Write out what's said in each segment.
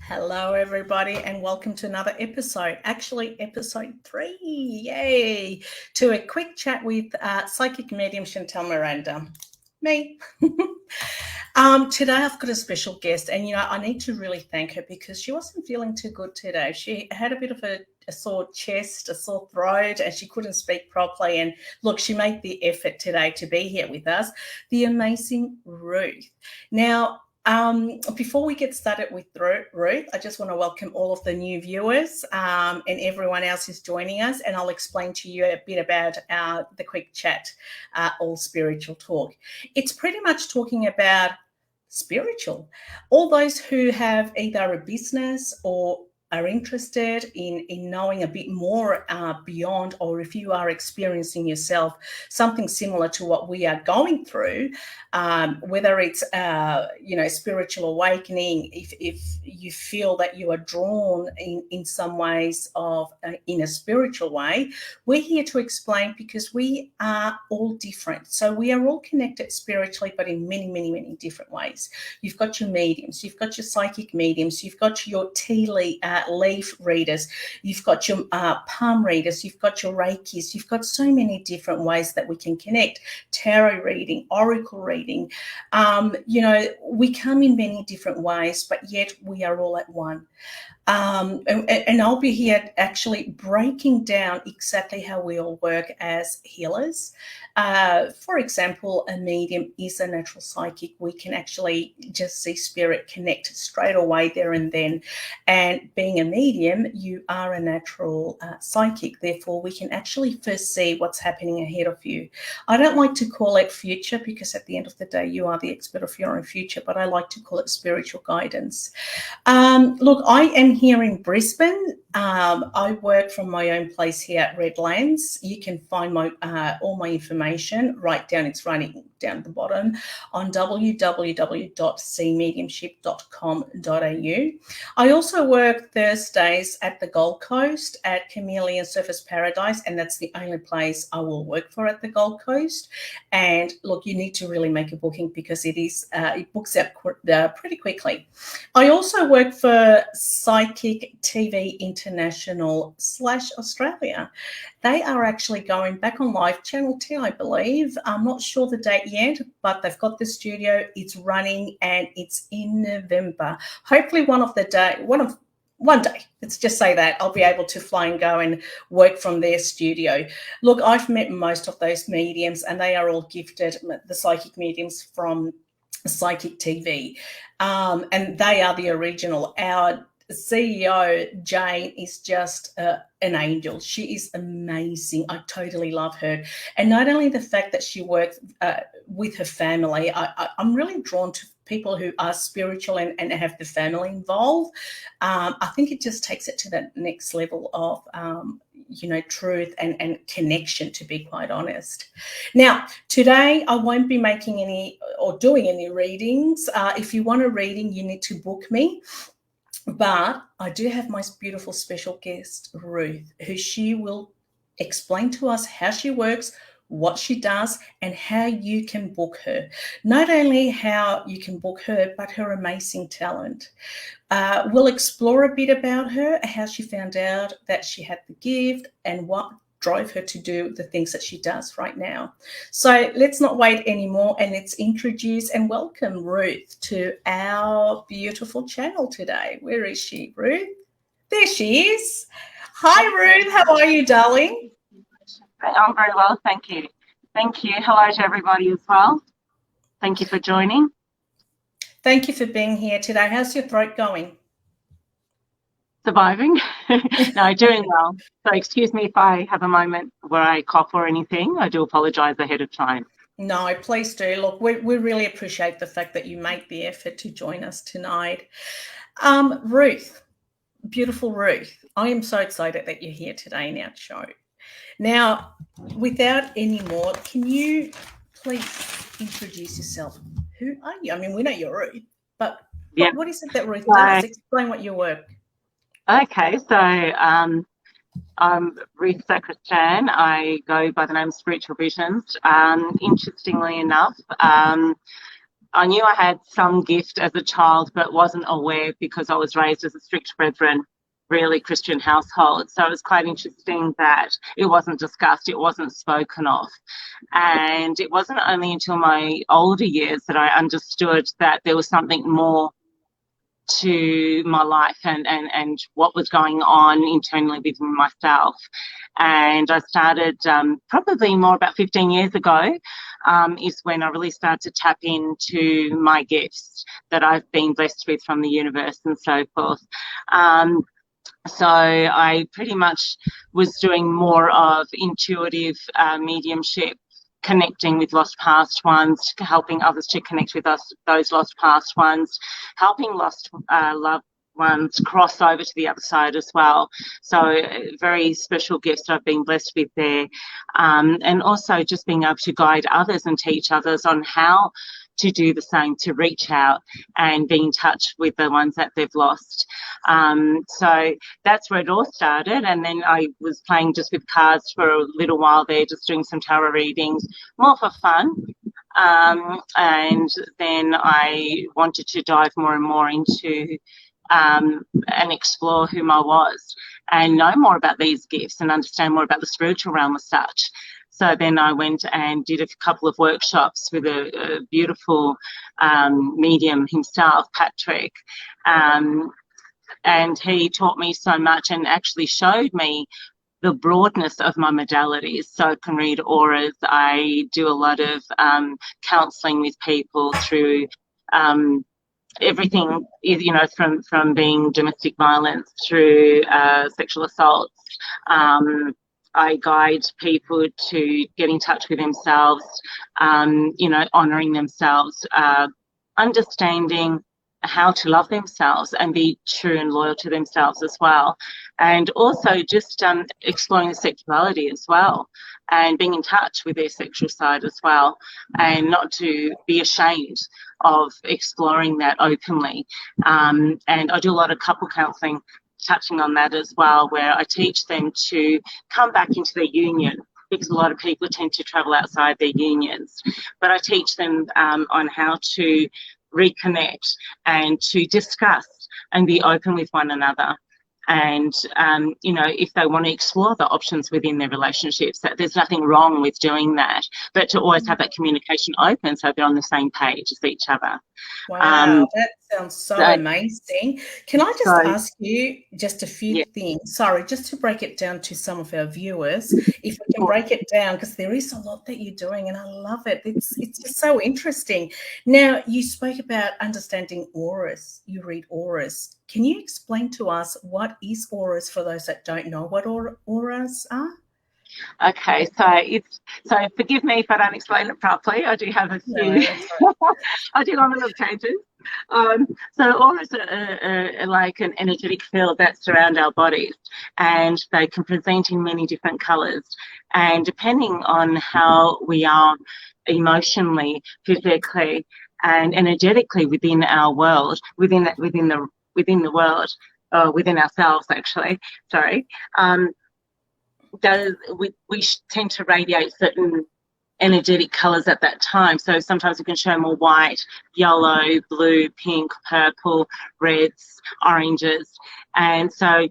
Hello, everybody, and welcome to another episode. Actually, episode 3. Yay! To a quick chat with psychic medium Chantel Miranda. Me. Today, I've got a special guest, and I need to really thank her because she wasn't feeling too good today. She had a bit of a sore chest, a sore throat, and she couldn't speak properly. And look, she made the effort today to be here with us. The amazing Ruth. Now, before we get started with Ruth, I just want to welcome all of the new viewers and everyone else who's joining us, and I'll explain to you a bit about the quick chat, all spiritual talk. It's pretty much talking about spiritual. All those who have either a business or are interested in knowing a bit more beyond, or if you are experiencing yourself something similar to what we are going through, whether it's spiritual awakening, if you feel that you are drawn in some ways of in a spiritual way, we're here to explain, because we are all different. So we are all connected spiritually, but in many, many, many different ways. You've got your mediums, you've got your psychic mediums, you've got your tea leaf readers, you've got your palm readers, you've got your reikis, you've got so many different ways that we can connect. Tarot reading, oracle reading, we come in many different ways, but yet we are all at one. And I'll be here actually breaking down exactly how we all work as healers. For example, a medium is a natural psychic. We can actually just see spirit connect straight away there and then. And being a medium, you are a natural psychic. Therefore, we can actually first see what's happening ahead of you. I don't like to call it future, because at the end of the day, you are the expert of your own future, but I like to call it spiritual guidance. Look, I am here in Brisbane. I work from my own place here at Redlands. You can find all my information right down. It's running down at the bottom on www.cmediumship.com.au. I also work Thursdays at the Gold Coast at Chameleon Surfers Paradise, and that's the only place I will work for at the Gold Coast. And look, you need to really make a booking, because it books out pretty quickly. I also work for Psychic TV International /Australia. They are actually going back on live, Channel 10, I believe. I'm not sure the date yet, but they've got the studio. It's running, and it's in November. Hopefully one day, let's just say that, I'll be able to fly and go and work from their studio. Look, I've met most of those mediums, and they are all gifted, the psychic mediums from Psychic TV. And they are the original. Our CEO, Jane, is just an angel. She is amazing. I totally love her. And not only the fact that she works with her family, I'm really drawn to people who are spiritual and have the family involved. I think it just takes it to the next level of truth and connection, to be quite honest. Now, today I won't be making any or doing any readings. If you want a reading, you need to book me. But I do have my beautiful special guest, Ruth, who she will explain to us how she works, what she does, and how you can book her. Not only how you can book her, but her amazing talent. We'll explore a bit about her, how she found out that she had the gift, and what drove her to do the things that she does right now. So let's not wait anymore, and let's introduce and welcome Ruth to our beautiful channel today. Where is she, Ruth? There she is. Hi, Ruth. How are you, darling? I'm very well, thank you. Thank you. Hello to everybody as well. Thank you for joining. Thank you for being here today. How's your throat going? Surviving. No, doing well. So excuse me if I have a moment where I cough or anything. I do apologise ahead of time. No, please do. Look, we really appreciate the fact that you make the effort to join us tonight. Ruth, beautiful Ruth, I am so excited that you're here today in our show. Now, without any more, can you please introduce yourself? Who are you? I mean, we know you're Ruth, but what is it that Ruth does? Explain what you work. Okay, so I'm Ruth Sacristan. I go by the name of Spiritual Visions. Interestingly enough, I knew I had some gift as a child, but wasn't aware because I was raised as a strict Brethren, really Christian household. So it was quite interesting that it wasn't discussed, it wasn't spoken of. And it wasn't only until my older years that I understood that there was something more to my life and what was going on internally within myself. And I started probably more about 15 years ago is when I really started to tap into my gifts that I've been blessed with from the universe and so forth. So I pretty much was doing more of intuitive mediumship, connecting with lost past ones, helping others to connect with us, those lost past ones, helping lost loved ones cross over to the other side as well. So very special gifts I've been blessed with there. And also just being able to guide others and teach others on how to do the same, to reach out and be in touch with the ones that they've lost. So that's where it all started. And then I was playing just with cards for a little while there, just doing some tarot readings, more for fun. And then I wanted to dive more and more into and explore who I was and know more about these gifts and understand more about the spiritual realm as such. So then I went and did a couple of workshops with a beautiful medium himself, Patrick, and he taught me so much and actually showed me the broadness of my modalities. So I can read auras. I do a lot of counselling with people through everything, you know, from being domestic violence through sexual assaults. I guide people to get in touch with themselves, you know, honouring themselves, understanding how to love themselves and be true and loyal to themselves as well. And also just exploring the sexuality as well and being in touch with their sexual side as well, and not to be ashamed of exploring that openly. And I do a lot of couple counselling, touching on that as well, where I teach them to come back into their union, because a lot of people tend to travel outside their unions. But I teach them on how to reconnect and to discuss and be open with one another. And, you know, if they want to explore the options within their relationships, that there's nothing wrong with doing that, but to always have that communication open so they're on the same page as each other. Wow, that sounds so amazing. Can I just ask you just a few things? Sorry, just to break it down to some of our viewers, if we can break it down, because there is a lot that you're doing and I love it. It's just so interesting. Now, you spoke about understanding auras. You read auras. Can you explain to us what is auras for those that don't know what auras are? Okay, so forgive me if I don't explain it properly. I do have a few. No, I do long enough pages. So auras are like an energetic field that surround our bodies, and they can present in many different colours. And depending on how we are emotionally, physically, and energetically within our world, within ourselves, actually. Sorry. We tend to radiate certain energetic colours at that time. So sometimes we can show more white, yellow, blue, pink, purple, reds, oranges. And so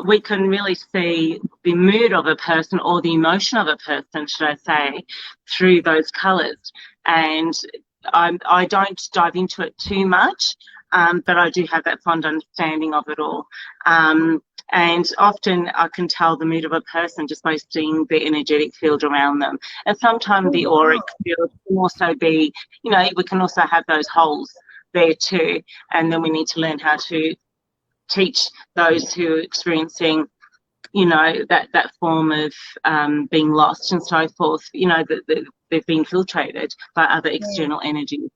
we can really see the mood of a person, or the emotion of a person, should I say, through those colours. And I don't dive into it too much, but I do have that fond understanding of it all. And often I can tell the mood of a person just by seeing the energetic field around them. And sometimes the auric field can also be, you know, we can also have those holes there too. And then we need to learn how to teach those who are experiencing, you know, that form of being lost and so forth, you know, that they've been infiltrated by other external energies.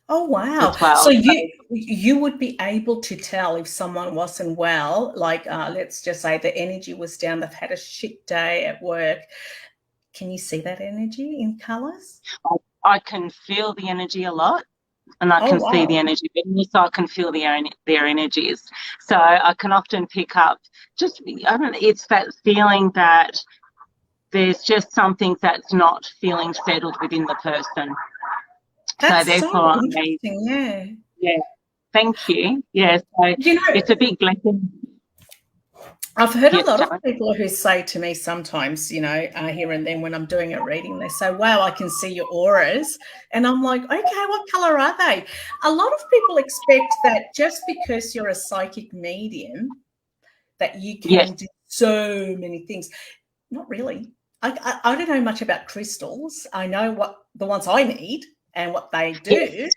Oh, wow. Well. So you would be able to tell if someone wasn't well, like let's just say the energy was down, they've had a shit day at work. Can you see that energy in colours? I can feel the energy a lot, and I can see the energy, but also I can feel their energies. So I can often pick up just, I don't know, it's that feeling that there's just something that's not feeling settled within the person. That's so therefore, interesting. yeah, thank you. Yeah, so You know, it's a big blessing. I've heard a Yes, lot of John. people who say to me sometimes, here and then when I'm doing a reading, they say, wow, I can see your auras. And I'm like, okay, what color are they? A lot of people expect that just because you're a psychic medium, that you Yes, can do so many things. Not really. I don't know much about crystals. I know what the ones I need and what they do, yes,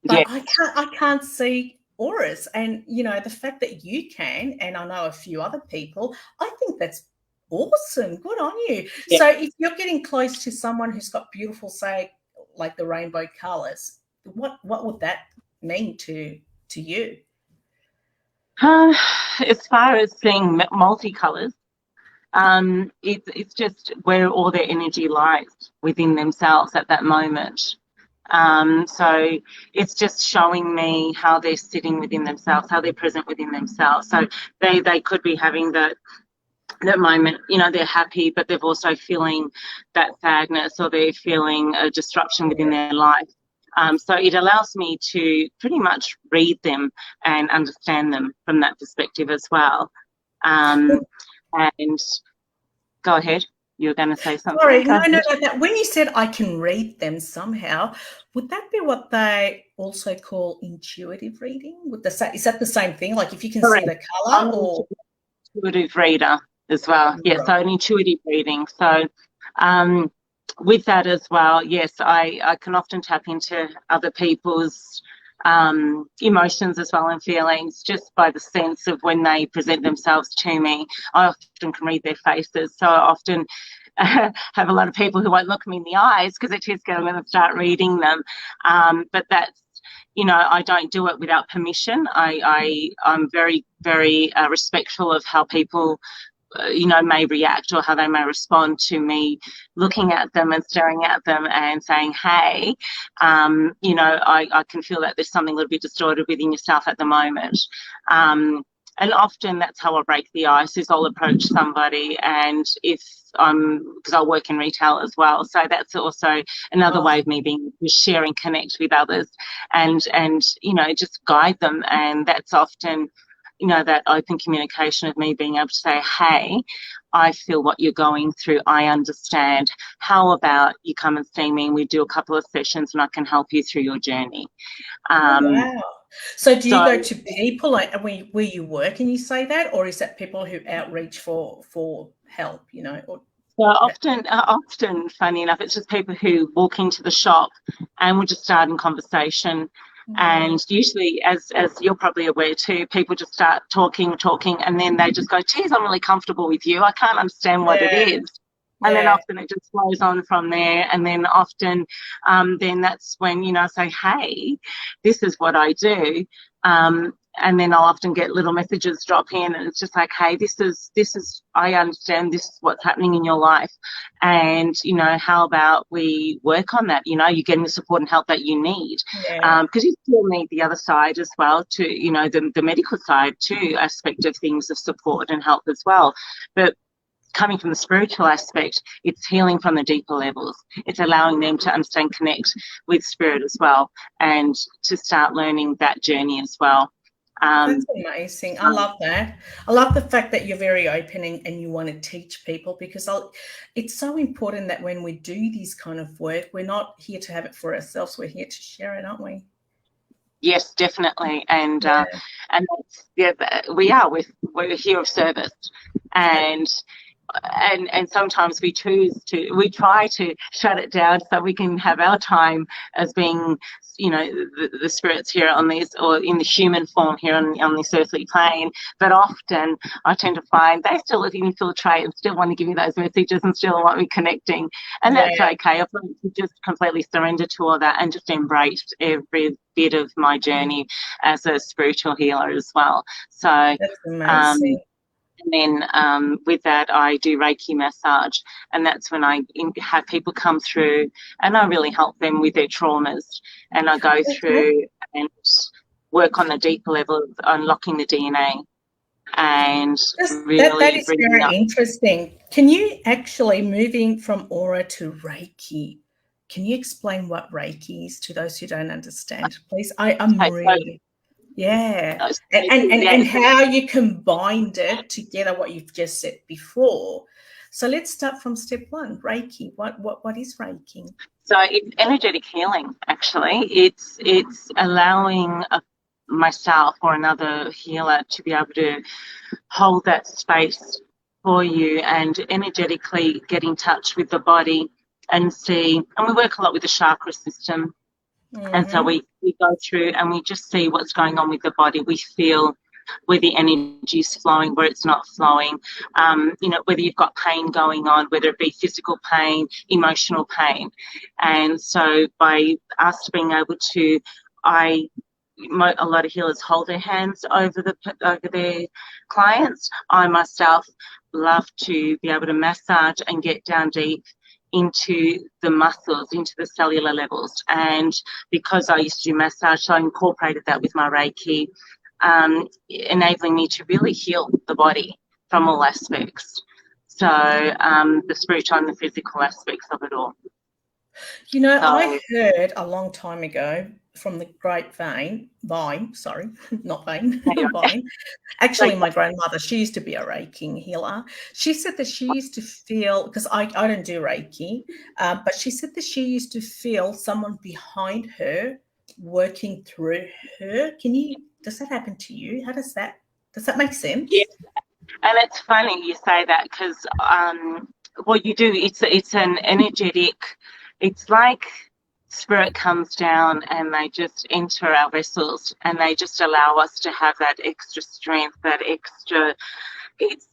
but yes, I can't see auras. And the fact that you can, and I know a few other people, I think that's awesome. Good on you. yes. So if you're getting close to someone who's got beautiful, say, like the rainbow colors, what would that mean to you? As far as seeing multicolours, it's just where all their energy lies within themselves at that moment. So it's just showing me how they're sitting within themselves, how they're present within themselves. So they could be having that moment, they're happy, but they're also feeling that sadness, or they're feeling a disruption within their life. So it allows me to pretty much read them and understand them from that perspective as well. And go ahead. You were going to say something. Sorry, Go no, ahead. that when you said I can read them somehow, would that be what they also call intuitive reading? Is that the same thing? Like if you can see Correct. the I'm color, an or intuitive reader as well. Yeah, so right. an intuitive reading. So with that as well, yes, I can often tap into other people's emotions as well and feelings just by the sense of when they present themselves to me. I often can read their faces. So I often have a lot of people who won't look me in the eyes because they're too scared I'm going to start reading them. But that's, I don't do it without permission. I'm very, very respectful of how people may react or how they may respond to me looking at them and staring at them and saying, hey, I can feel that there's something a little bit distorted within yourself at the moment. And often that's how I break the ice, is I'll approach somebody, and because I work in retail as well, so that's also another way of me being share and connect with others and just guide them. And that's often that open communication of me being able to say, hey, I feel what you're going through. I understand. How about you come and see me and we do a couple of sessions and I can help you through your journey. Wow. So do you So go to people like where you work and you say that, or is that people who outreach for help, or often, funny enough, it's just people who walk into the shop and we'll just start in conversation. And usually, as you're probably aware too, people just start talking, and then they just go, geez, I'm really comfortable with you. I can't understand what it is. And then often it just flows on from there. And then often, then that's when, I say, hey, this is what I do. And then I'll often get little messages drop in, and it's just like, hey, this is I understand this is what's happening in your life, and how about we work on that? You're getting the support and help that you need, because you still need the other side as well, to the medical side too, aspect of things of support and help as well. But coming from the spiritual aspect, it's healing from the deeper levels. It's allowing them to understand, connect with spirit as well, and to start learning that journey as well. That's amazing. I love that. I love the fact that you're very open and you want to teach people, because it's so important that when we do this kind of work, we're not here to have it for ourselves. We're here to share it, aren't we? Yes, definitely. And we are. We're here of service, and sometimes we try to shut it down so we can have our time as being, the spirits here on this, or in the human form here on this earthly plane. But often I tend to find they still infiltrate and still want to give me those messages and still want me connecting. And that's okay. I've learned to just completely surrender to all that and just embrace every bit of my journey as a spiritual healer as well. So that's amazing. and then with that, I do Reiki massage, and that's when I have people come through and I really help them with their traumas. And I go through and work on the deeper level of unlocking the DNA and that really is bringing very up. interesting. Can you actually, moving from aura to Reiki, Can you explain what Reiki is to those who don't understand, please? I'm Okay, really, yeah. so, And how you combined it together, what you've just said before. So let's start from step one, Reiki. What is Reiki? So it's energetic healing, actually. It's allowing myself or another healer to be able to hold that space for you and energetically get in touch with the body and see. And we work a lot with the chakra system. And so we go through and we just see what's going on with the body. We feel where the energy is flowing, where it's not flowing, whether you've got pain going on, whether it be physical pain, emotional pain. And so by us being able to, a lot of healers hold their hands over their clients. I myself love to be able to massage and get down deep into the muscles, into the cellular levels. And because I used to do massage, so I incorporated that with my Reiki, enabling me to really heal the body from all aspects. So the spiritual and the physical aspects of it all. You know, I heard a long time ago from the great Vine, sorry, not Vine, Vine. Actually, my grandmother, she used to be a Reiki healer. She said that she used to feel, because I don't do Reiki, but she said that she used to feel someone behind her working through her. Does that happen to you? Does that make sense? Yeah. And it's funny you say that because what you do, it's an energetic, it's like spirit comes down and they just enter our vessels and they just allow us to have that extra strength, that extra, it's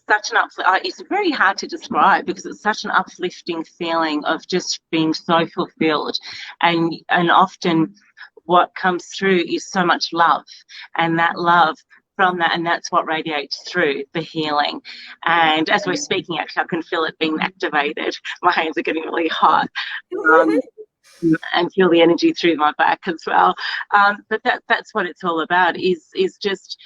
such an it's very hard to describe because it's such an uplifting feeling of just being so fulfilled. And often what comes through is so much love, and that love from that, and that's what radiates through the healing. And as we're speaking, actually, I can feel it being activated. My hands are getting really hot. And feel the energy through my back as well. But that's what it's all about, is just,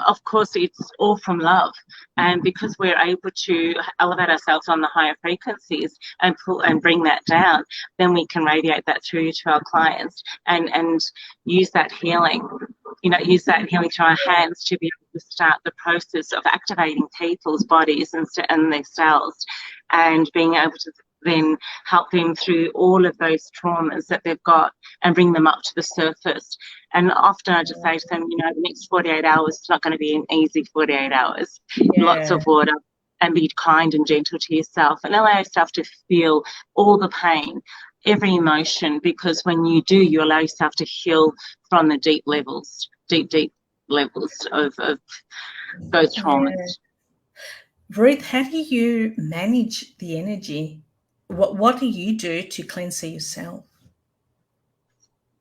of course, it's all from love. And because we're able to elevate ourselves on the higher frequencies and bring that down, then we can radiate that through to our clients and use that healing, use that healing through our hands to be able to start the process of activating people's bodies and their cells, and being able to then help them through all of those traumas that they've got and bring them up to the surface. And often I just say to them, the next 48 hours is not going to be an easy 48 hours. Yeah. Lots of water, and be kind and gentle to yourself and allow yourself to feel all the pain, every emotion, because when you do, you allow yourself to heal from the deep levels of those traumas. Yeah. Ruth, how do you manage the energy? What do you do to cleanse yourself?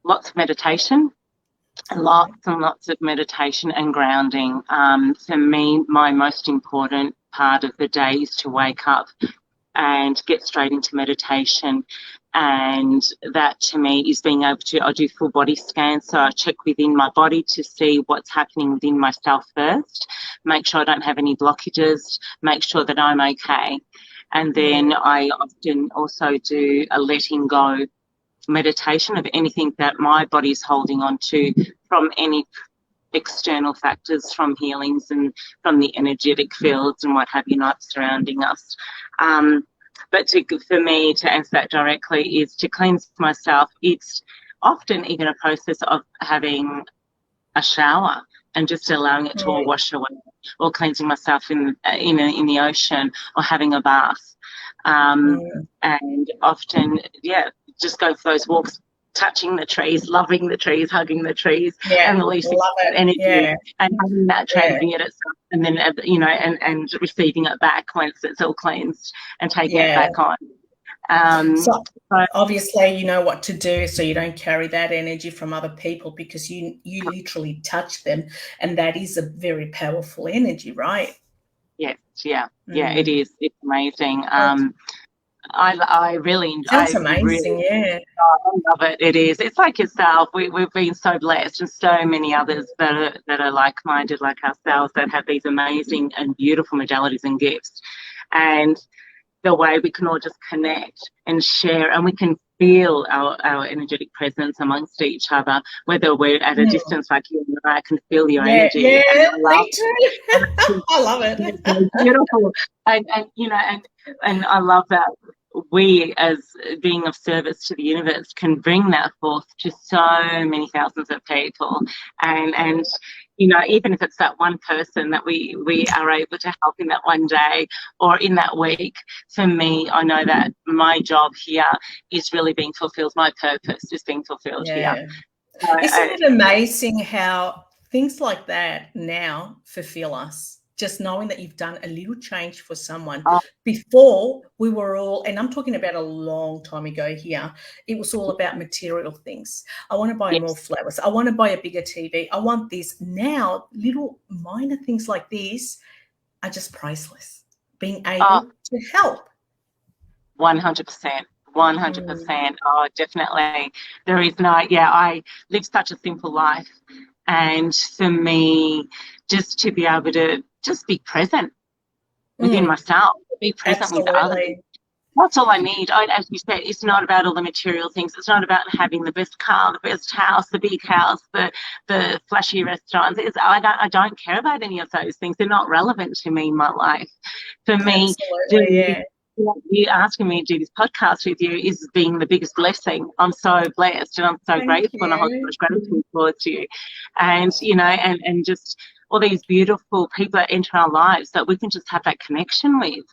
Lots of meditation, lots and lots of meditation and grounding. For me, my most important part of the day is to wake up and get straight into meditation. And that to me is being able to, I do full body scans, so I check within my body to see what's happening within myself first, make sure I don't have any blockages, make sure that I'm okay. And then I often also do a letting go meditation of anything that my body's holding on to from any external factors, from healings and from the energetic fields and what have you not surrounding us. But for me, to answer that directly, is to cleanse myself. It's often even a process of having a shower and just allowing it to all wash away, or cleansing myself in the ocean, or having a bath. And often, just go for those walks, touching the trees, loving the trees, hugging the trees, and releasing that energy and having that transmitting it itself, and then and receiving it back once it's all cleansed and taking it back on. So obviously you know what to do, so you don't carry that energy from other people, because you literally touch them, and that is a very powerful energy, right? Yes, it is. It's amazing. I really enjoy it. Sounds amazing, I love it. It is. It's like yourself. We've been so blessed, and so many others that are like-minded like ourselves, that have these amazing and beautiful modalities and gifts. And the way we can all just connect and share, and we can feel our energetic presence amongst each other, whether we're at a distance like you and I can feel your energy. Yeah, and me too. I love it. It's so beautiful. And and I love that we, as being of service to the universe, can bring that forth to so many thousands of people. And even if it's that one person that we are able to help in that one day or in that week, for me, I know that my job here is really being fulfilled. My purpose is being fulfilled here. So, isn't it amazing how things like that now fulfill us? Just knowing that you've done a little change for someone. Before, we were all, and I'm talking about a long time ago here, it was all about material things. I want to buy more flowers. I want to buy a bigger TV. I want this. Now, little minor things like this are just priceless. Being able to help. 100%. 100%. Oh, definitely. There is no, I live such a simple life. And for me, just to be able to just be present within myself, be present with others. That's all I need. As you said, it's not about all the material things. It's not about having the best car, the best house, the big house, the flashy restaurants. I don't care about any of those things. They're not relevant to me in my life. For me, you asking me to do this podcast with you is being the biggest blessing. I'm so blessed and I'm so grateful and I hold so much gratitude towards you. And, and just all these beautiful people that enter our lives that we can just have that connection with.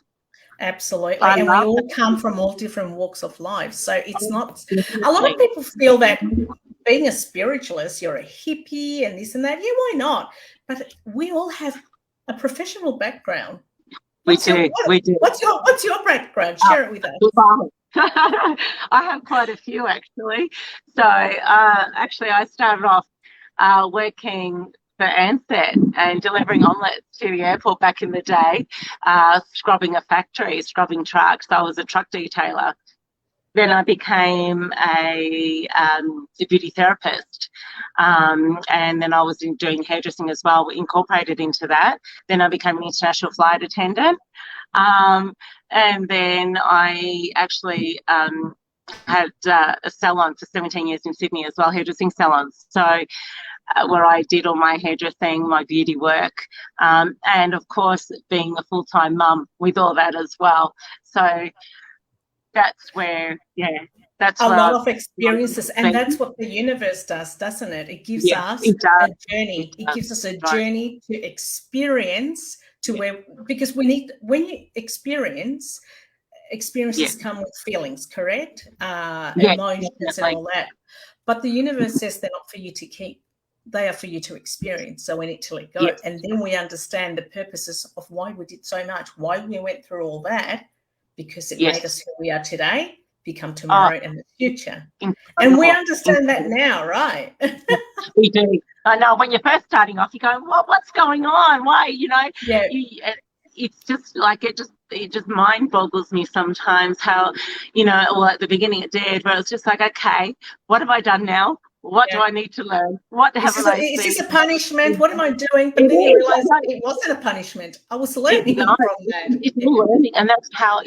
Absolutely. And we all come from all different walks of life. So it's not, a lot of people feel that being a spiritualist, you're a hippie and this and that. Yeah, why not? But we all have a professional background. We do. What's your background? Share it with us. I have quite a few, actually. So, actually, I started off working for Ansett and delivering omelettes to the airport back in the day, scrubbing a factory, scrubbing trucks. I was a truck detailer. Then I became a beauty therapist, and then I was doing hairdressing as well, incorporated into that. Then I became an international flight attendant, and then I actually had a salon for 17 years in Sydney as well, hairdressing salons. So where I did all my hairdressing, my beauty work, and of course being a full-time mum with all that as well. So that's where, that's a lot of experiences, and that's what the universe does, doesn't it? It gives us a journey. It gives us a journey to experience to where, because we need, when you experiences come with feelings, correct? Emotions and all that. But the universe says they're not for you to keep. They are for you to experience. So we need to let go. Yes. And then we understand the purposes of why we did so much, why we went through all that, because it made us who we are today, become tomorrow and the future. And we understand that now, right? We do. I know when you're first starting off, you're going, what's going on? Why, it's just like it just mind boggles me sometimes how, well, at the beginning it did, where it's just like, okay, what have I done now? What do I need to learn? What haven't I seen? Is this a punishment? What am I doing? But then you realise it wasn't a punishment. I was learning from that. It's learning, and that's how,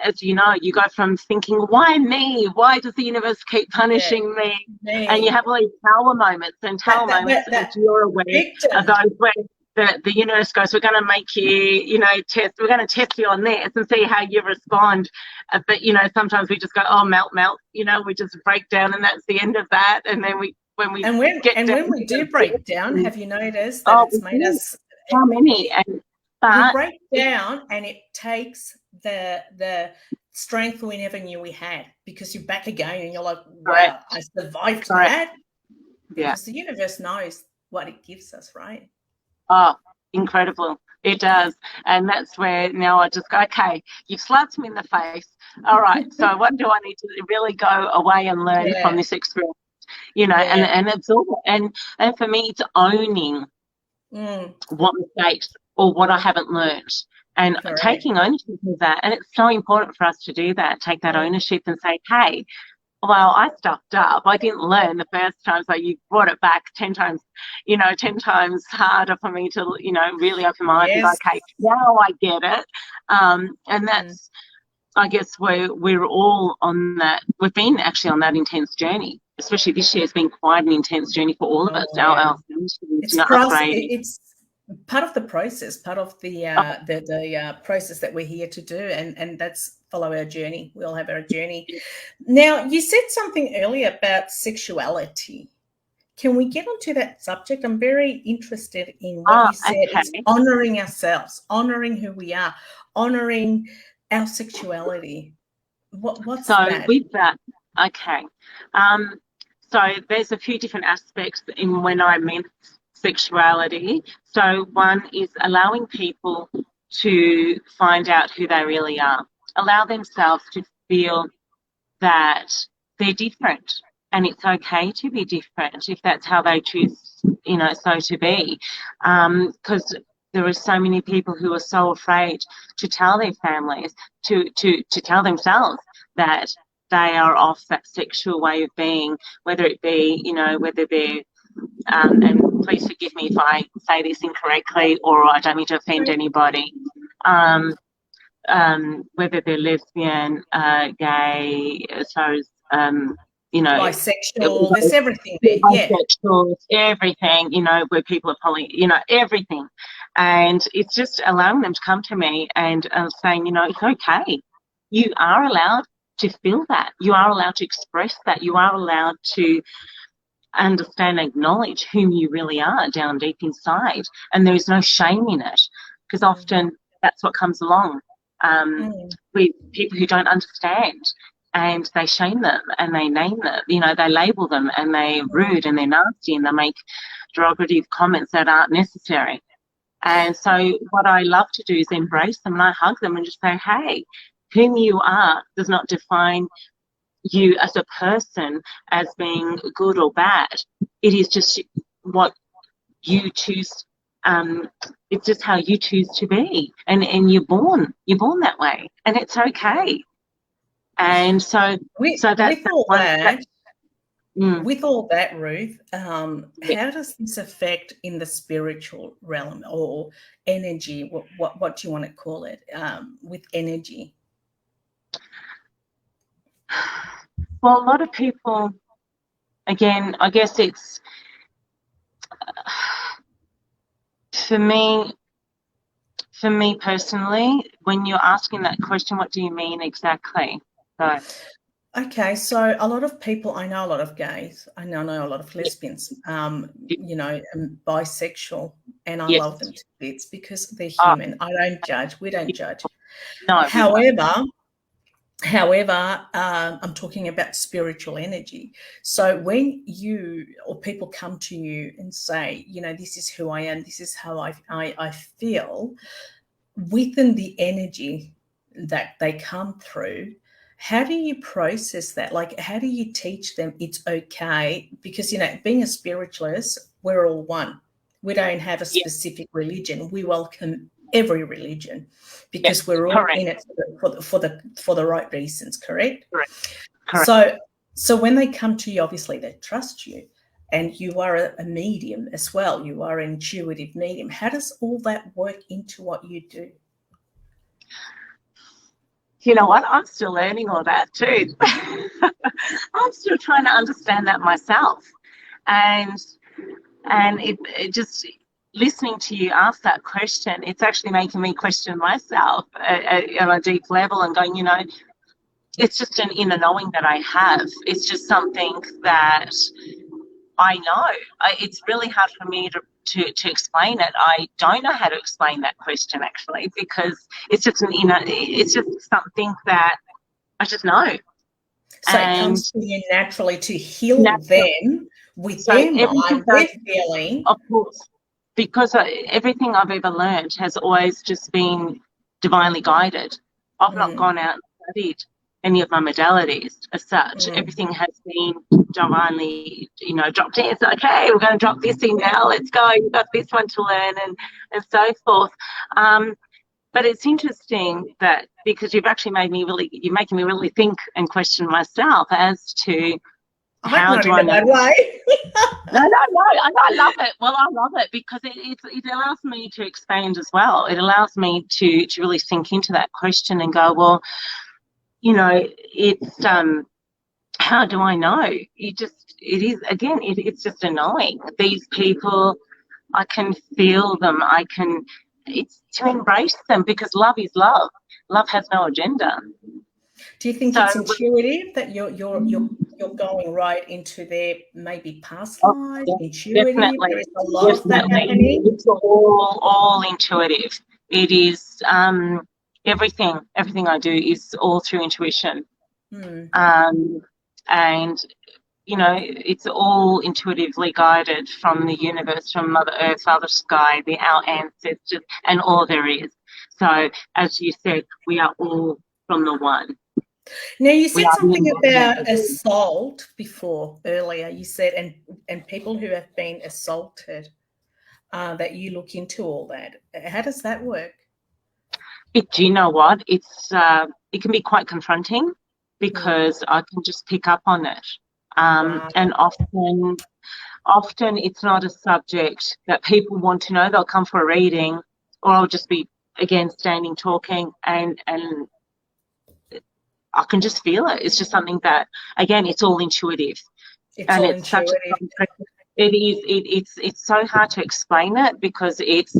as you know, you go from thinking, why me? Why does the universe keep punishing me? And you have all these tower moments and moments that you're aware of those where the universe goes, we're going to make you, test. We're going to test you on this and see how you respond. But sometimes we just go, melt. We just break down, and that's the end of that. And then when we do break down, have you noticed that it's made us? How many? We break down, and it takes the strength we never knew we had, because you're back again, and you're like, wow, I survived that. Because the universe knows what it gives us, right? Oh, incredible. It does. And that's where now I just go, okay, you've slapped me in the face. All right, so what do I need to really go away and learn from this experience? And it's all, and for me, it's owning what mistakes or what I haven't learned, and taking ownership of that. And it's so important for us to do that, take that ownership and say, hey, well, I stuffed up. I didn't learn the first time, so you brought it back 10 times, 10 times harder for me to, really open my eyes and go, okay, now I get it. And I guess we're all on that. We've been actually on that intense journey, especially this year. It's been quite an intense journey for all of us. Our it's upgrading. it's part of the process, part of the process that we're here to do, and that's follow our journey. We all have our journey. Now, you said something earlier about sexuality. Can we get onto that subject? I'm very interested in what you said. Okay. It's honoring ourselves, honoring who we are, honoring our sexuality. What's that? With that, okay. So there's a few different aspects in when I meant sexuality. So one is allowing people to find out who they really are, allow themselves to feel that they're different, and it's okay to be different if that's how they choose, so to be. Because there are so many people who are so afraid to tell their families, to tell themselves that they are off that sexual way of being, whether it be, whether they're, and please forgive me if I say this incorrectly or I don't mean to offend anybody, whether they're lesbian, gay, as far as, bisexual, there's everything there. Bisexual, everything, where people are everything. And it's just allowing them to come to me and saying, it's okay. You are allowed to feel that. You are allowed to express that. You are allowed to understand, acknowledge whom you really are down deep inside. And there is no shame in it, because often that's what comes along with people who don't understand. And they shame them and they name them, they label them, and they're rude and they're nasty and they make derogative comments that aren't necessary. And so what I love to do is embrace them, and I hug them and just say, hey, whom you are does not define you as a person as being good or bad. It is just what you choose. It's just how you choose to be, and you're born that way, and it's okay. And so, with all that, Ruth, how does this affect in the spiritual realm or energy? What do you want to call it? With energy. Well, a lot of people, again, I guess it's for me personally. When you're asking that question, what do you mean exactly? Okay, so a lot of people, I know a lot of gays, I know a lot of lesbians, bisexual, and I love them to bits because they're human. I don't judge. We don't judge. No. However, I'm talking about spiritual energy. So when you or people come to you and say, this is who I am, this is how I feel, within the energy that they come through, how do you process that? Like, how do you teach them it's okay? Because, being a spiritualist, we're all one. We don't have a specific religion. We welcome every religion because we're all in it for the right reasons, correct? Correct. So when they come to you, obviously they trust you, and you are a medium as well. You are an intuitive medium. How does all that work into what you do? You know what? I'm still learning all that too. I'm still trying to understand that myself. And it just, listening to you ask that question, it's actually making me question myself on a deep level and going, it's just an inner knowing that I have. It's just something that I know. It's really hard for me to explain it. I don't know how to explain that question actually, because it's just it's just something that I just know. So it comes to you naturally to heal them with their mind, their feeling. Of course, because everything I've ever learned has always just been divinely guided. I've not gone out and studied any of my modalities as such. Everything has been divinely, dropped in. It's okay, we're going to drop this in now. Let's go. You've got this one to learn, and so forth. But it's interesting that because you're making me really think and question myself as to how do I know. No, I love it. Well, I love it because it allows me to expand as well. It allows me to really sink into that question and go, well, it's how do I know? It's just annoying. These people, I can feel them. It's to embrace them, because love is love. Love has no agenda. Do you think it's intuitive that you're going right into their maybe past life? Intuitive. Definitely. There is a lot of that happening. It's all intuitive. It is everything I do is all through intuition. And it's all intuitively guided from the universe, from Mother Earth, Father Sky, our ancestors, and all there is. So, as you said, we are all from the one. Now, you said something about assault before earlier. You said, and people who have been assaulted, that you look into all that. How does that work? Do you know what? It can be quite confronting, because I can just pick up on it. Wow. And often it's not a subject that people want to know. They'll come for a reading, or I'll just be, again, standing talking, and I can just feel it. It's just something that, again, it's all intuitive. It's so hard to explain it, because it's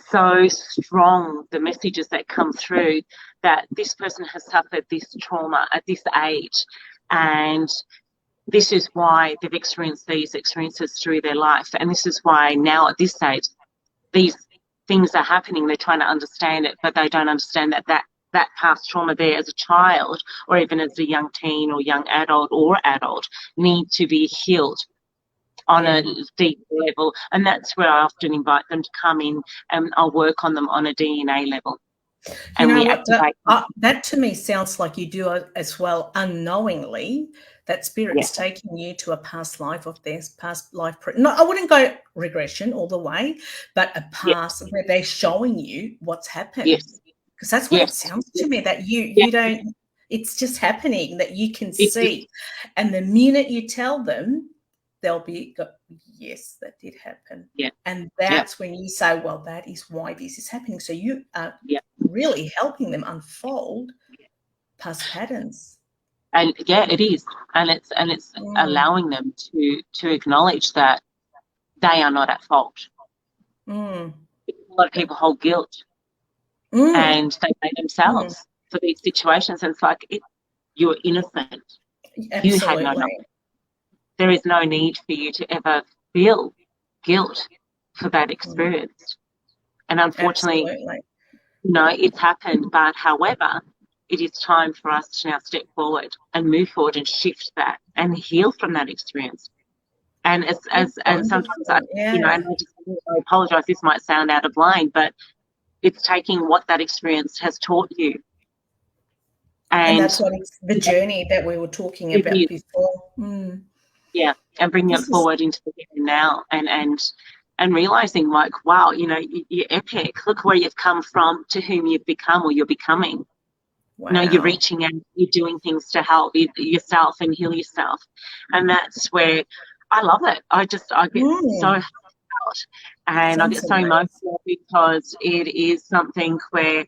so strong, the messages that come through, that this person has suffered this trauma at this age, and this is why they've experienced these experiences through their life, and this is why now at this age these things are happening. They're trying to understand it, but they don't understand that past trauma there as a child, or even as a young teen or young adult need to be healed on a deep level. And that's where I often invite them to come in, and I'll work on them on a DNA level. And that to me sounds like you do it as well, unknowingly, that spirit's taking you to a past life of theirs, past life. No, I wouldn't go regression all the way, but a past where they're showing you what's happened. Yes. Because that's what it sounds to me, that you don't, it's just happening, that you can see. And the minute you tell them, they'll be, yes, that did happen. Yeah. And that's when you say, well, that is why this is happening. So you are really helping them unfold past patterns. And it is. And it's allowing them to acknowledge that they are not at fault. A lot of people hold guilt. And they blame themselves for these situations. And it's like, you're innocent. Absolutely. You had no knowledge. There is no need for you to ever feel guilt for that experience. And unfortunately, it's happened. But however, it is time for us to now step forward and move forward and shift that and heal from that experience. And and sometimes I apologize, this might sound out of line, but it's taking what that experience has taught you. And that's what it's the journey that we were talking about before. Yeah, and bringing it forward into the here and now, and realizing, like, wow, you're epic. Look where you've come from, to whom you've become, or you're becoming. Wow. You're reaching out, you're doing things to help yourself and heal yourself. And that's where I love it. I get so out, and I get so emotional, because it is something where,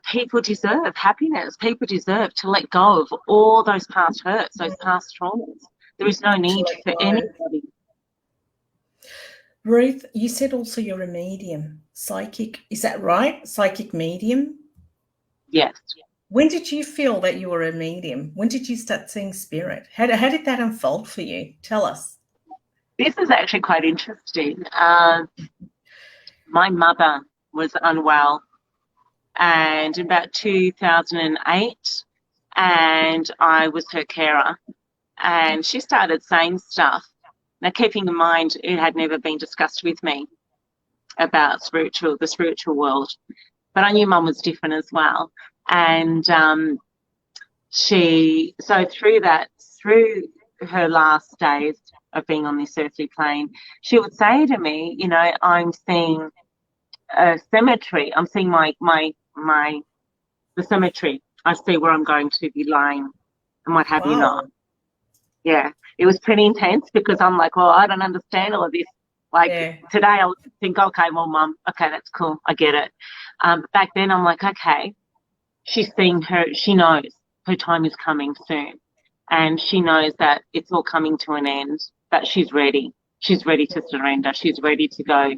people deserve happiness. People deserve to let go of all those past hurts, those past traumas. There is no need for anybody. Ruth, you said also you're a medium, psychic. Is that right? Psychic medium? Yes. When did you feel that you were a medium? When did you start seeing spirit? How did that unfold for you? Tell us. This is actually quite interesting. My mother was unwell, and in about 2008, and I was her carer, and she started saying stuff. Now, keeping in mind, it had never been discussed with me about the spiritual world, but I knew Mum was different as well. And through her last days of being on this earthly plane, she would say to me, I'm seeing a cemetery. I'm seeing the cemetery. I see where I'm going to be lying, and what have you not. Yeah, it was pretty intense, because I'm like, well, I don't understand all of this. Today I would think, okay, well, Mum, okay, that's cool, I get it. Back then I'm like, okay, she's seeing her, she knows her time is coming soon, and she knows that it's all coming to an end, that she's ready. She's ready to surrender. She's ready to go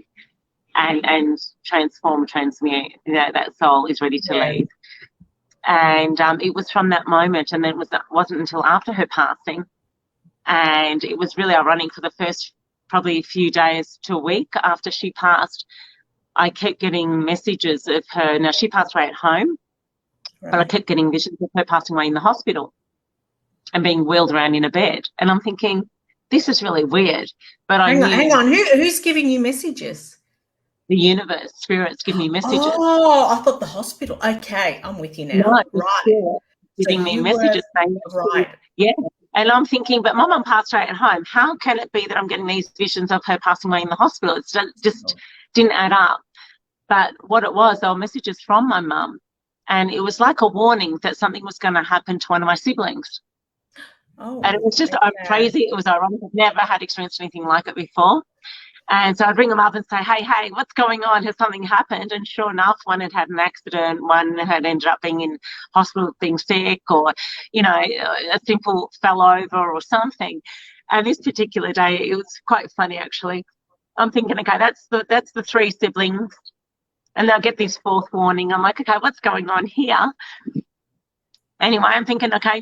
and transform, transmute. That soul is ready to leave. And it was from that moment, and then wasn't until after her passing, and it was really ironic. For the first probably a few days to a week after she passed, I kept getting messages of her. Now, she passed away at home, but I kept getting visions of her passing away in the hospital and being wheeled around in a bed. And I'm thinking, this is really weird. But hang on. Who's giving you messages? The universe, spirits give me messages. Oh, I thought the hospital. Okay, I'm with you now. No, right. Giving me messages saying, right. Yeah. And I'm thinking, but my mum passed away at home. How can it be that I'm getting these visions of her passing away in the hospital? It just didn't add up. But what it was, they were messages from my mum. And it was like a warning that something was going to happen to one of my siblings. Oh, and it was just crazy. It was ironic. I've never had experienced anything like it before. And so I'd ring them up and say, hey, what's going on? Has something happened? And sure enough, one had had an accident, one had ended up being in hospital being sick, or, a simple fell over or something. And this particular day, it was quite funny, actually. I'm thinking, okay, that's the three siblings. And they'll get this fourth warning. I'm like, okay, what's going on here? Anyway, I'm thinking, okay,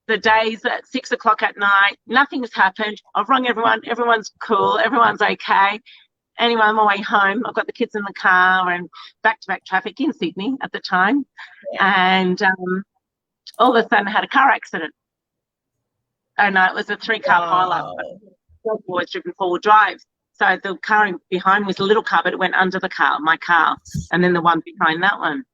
the days at 6 o'clock at night, nothing's happened. I've rung everyone. Everyone's cool. Everyone's okay. Anyway, I'm on my way home. I've got the kids in the car and back-to-back traffic in Sydney at the time. Yeah. And all of a sudden I had a car accident. And it was a 3-car pile-up. Boys driven 4-wheel drive. So the car behind was a little car, but it went under the car, my car, and then the one behind that one.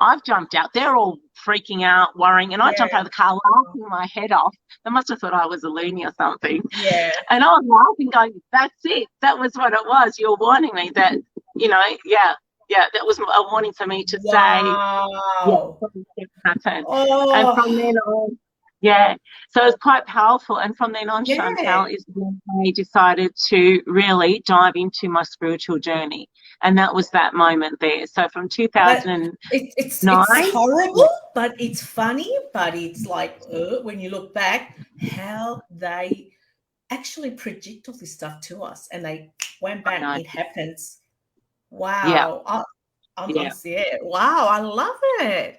I've jumped out. They're all freaking out, worrying, and I jumped out of the car laughing my head off. They must have thought I was a loony or something. Yeah. And I was laughing, going, that's it. That was what it was. You were warning me that, that was a warning for me to say, something happened. Oh. And from then on, so it was quite powerful. And from then on, Chantal, is when I decided to really dive into my spiritual journey. And that was that moment there. So from 2009. It's horrible, but it's funny. But it's like, when you look back, how they actually project all this stuff to us. And they went back, it happens. Wow. Yeah. Wow, I love it.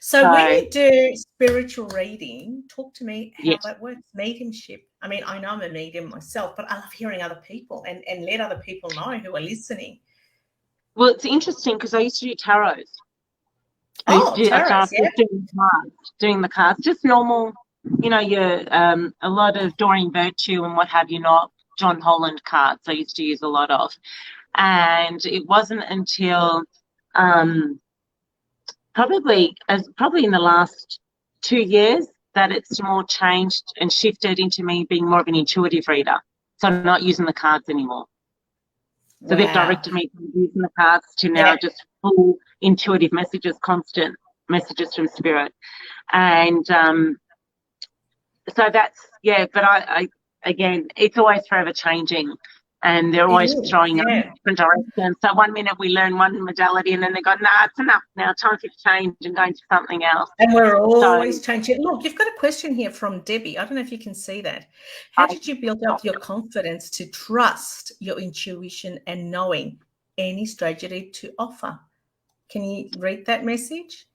So when you do spiritual reading, talk to me how that works, mediumship. I mean, I know I'm a medium myself, but I love hearing other people and let other people know who are listening. Well, it's interesting because I used to do tarots. Tarots, doing the cards, just normal, your a lot of Doreen Virtue and what have you, not John Holland cards I used to use a lot of. And it wasn't until probably in the last 2 years that it's more changed and shifted into me being more of an intuitive reader. So I'm not using the cards anymore. So they've directed me from using the cards to now just full intuitive messages, constant messages from spirit. And so that's, but I again, it's always forever changing. And they're always throwing up different directions. So 1 minute we learn one modality and then they go, it's enough now, time for change and going to something else. And we're always changing. Look, you've got a question here from Debbie. I don't know if you can see that. How did you build up your confidence to trust your intuition and knowing any strategy to offer? Can you read that message?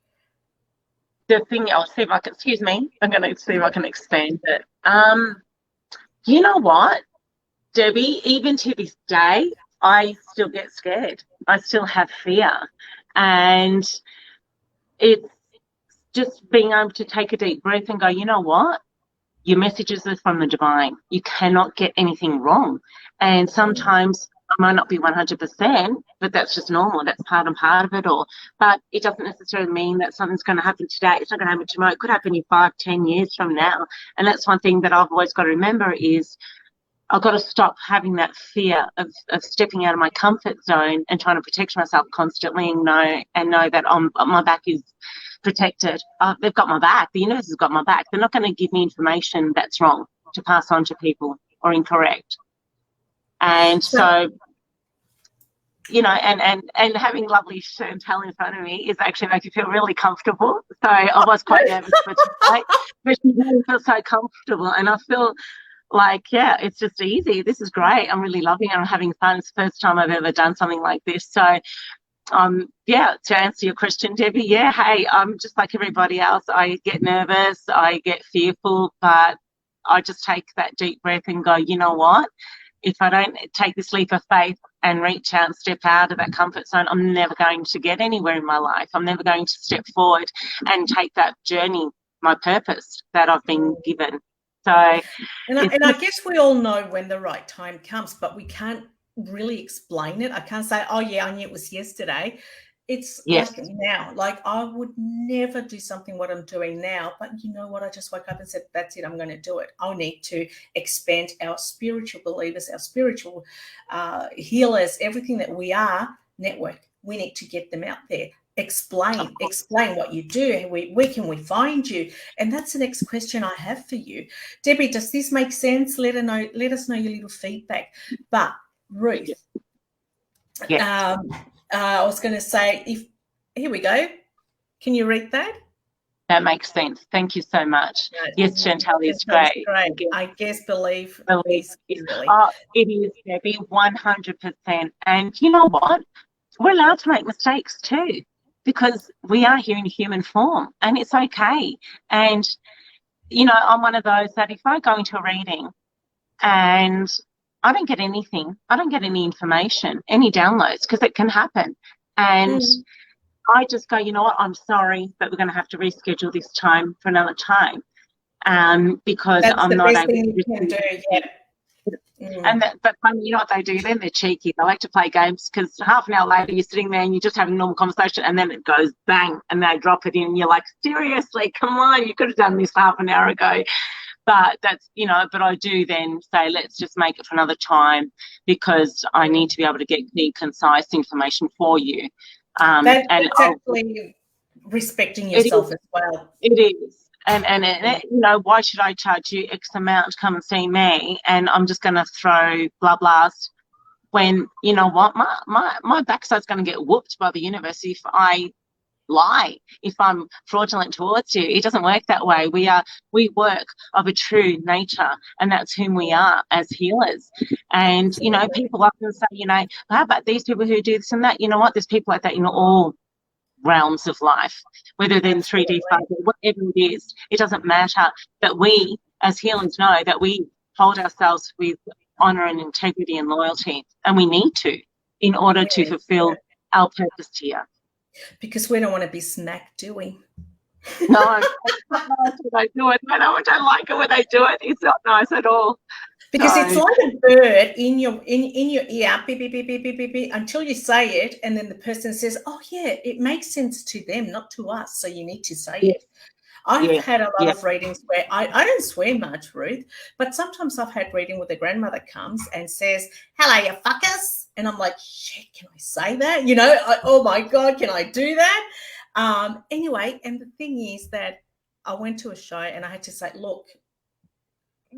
The thing, I'll see if I can, excuse me, I'm going to see if I can expand it. You know what? Debbie, even to this day, I still get scared. I still have fear. And it's just being able to take a deep breath and go, you know what? Your messages are from the divine. You cannot get anything wrong. And sometimes I might not be 100%, but that's just normal. That's part and part of it all. But it doesn't necessarily mean that something's going to happen today. It's not going to happen tomorrow. It could happen in 5-10 years from now. And that's one thing that I've always got to remember is I've got to stop having that fear of stepping out of my comfort zone and trying to protect myself constantly and know that my back is protected. They've got my back. The universe has got my back. They're not going to give me information that's wrong to pass on to people or incorrect. And so you know, and having lovely Chantal in front of me is actually making me feel really comfortable. So I was quite nervous for tonight, but she made me feel so comfortable, and I feel like, yeah, it's just easy. This is great. I'm really loving it. I'm having fun. It's the first time I've ever done something like this. So, yeah, to answer your question, Debbie, yeah, hey, I'm just like everybody else. I get nervous, I get fearful, but I just take that deep breath and go, you know what? If I don't take this leap of faith and reach out and step out of that comfort zone, I'm never going to get anywhere in my life. I'm never going to step forward and take that journey, my purpose that I've been given. So, and I guess we all know when the right time comes, but we can't really explain it. I can't say, oh yeah, I knew it was yesterday. It's yes. like now, like I would never do something what I'm doing now, but you know what? I just woke up and said, that's it, I'm going to do it. I need to expand our spiritual believers, our spiritual healers, everything that we are, network. We need to get them out there. Explain what you do. Where can we find you? And that's the next question I have for you. Debbie, does this make sense? Let us know your little feedback. But Ruth, yes. I was going to say, here we go. Can you read that? That makes sense. Thank you so much. Yes, Chantal is great. I guess believe is really. Oh, it is, Debbie, 100%. And you know what? We're allowed to make mistakes too, because we are here in human form, and it's okay. And, you know, I'm one of those that if I go into a reading and I don't get anything, I don't get any information, any downloads, because it can happen. And I just go, you know what, I'm sorry, but we're going to have to reschedule this time for another time, because that's I'm not able to do. Yeah. But you know what they do then? They're cheeky. They like to play games, because half an hour later you're sitting there and you're just having a normal conversation, and then it goes bang and they drop it in, and you're like, seriously, come on, you could have done this half an hour ago. But that's, you know, but I do then say, let's just make it for another time, because I need to be able to get clear, concise information for you. That's actually respecting yourself as well. It is. And you know, why should I charge you X amount to come and see me, and I'm just going to throw blah blahs, when, you know what, my backside's going to get whooped by the universe if I lie, if I'm fraudulent towards you. It doesn't work that way. We work of a true nature, and that's whom we are as healers. And, you know, people often say, you know, how about these people who do this and that? You know what, there's people like that in all realms of life, whether they're in 3D, 5D, whatever it is, it doesn't matter. But we as healers know that we hold ourselves with honor and integrity and loyalty, and we need to, in order to fulfill our purpose here. Because we don't want to be smacked, do we? No, they do it. I don't like it when they do it. It's not nice at all. Because it's like a bird in your ear, beep, beep, beep, beep, beep, beep, beep, until you say it, and then the person says, oh yeah, it makes sense to them, not to us, so you need to say it. I've had a lot of readings where I don't swear much, Ruth, but sometimes I've had reading where the grandmother comes and says, hello, you fuckers. And I'm like, shit, can I say that? You know, oh my God, can I do that? Anyway, and the thing is that I went to a show and I had to say, look,